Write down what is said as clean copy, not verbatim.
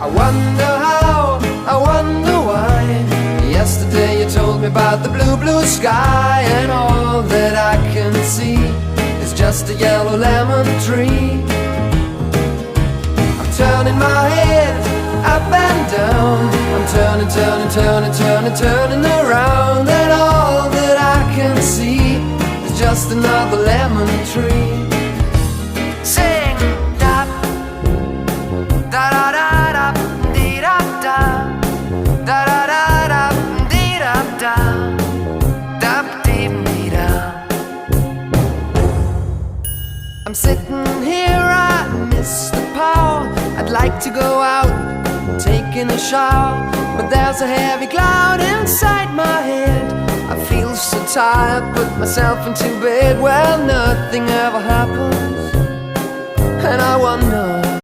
I wonder how, I wonder why. Yesterday you told me about the blue, blue sky, and all that I can see is just a yellow lemon tree. I'm turning my head up and down, I'm turning, turning, turning, turning, turning around, and all that I can see is just another lemon tree. Sing da da da da da dee da da da da da da dee da da da dee dee da. I'm sitting here, I miss the power. I'd like to go out, taking a shower, but there's a heavy cloud inside my head. I feel so tired, put myself into bed. Well, nothing ever happens, and I wonder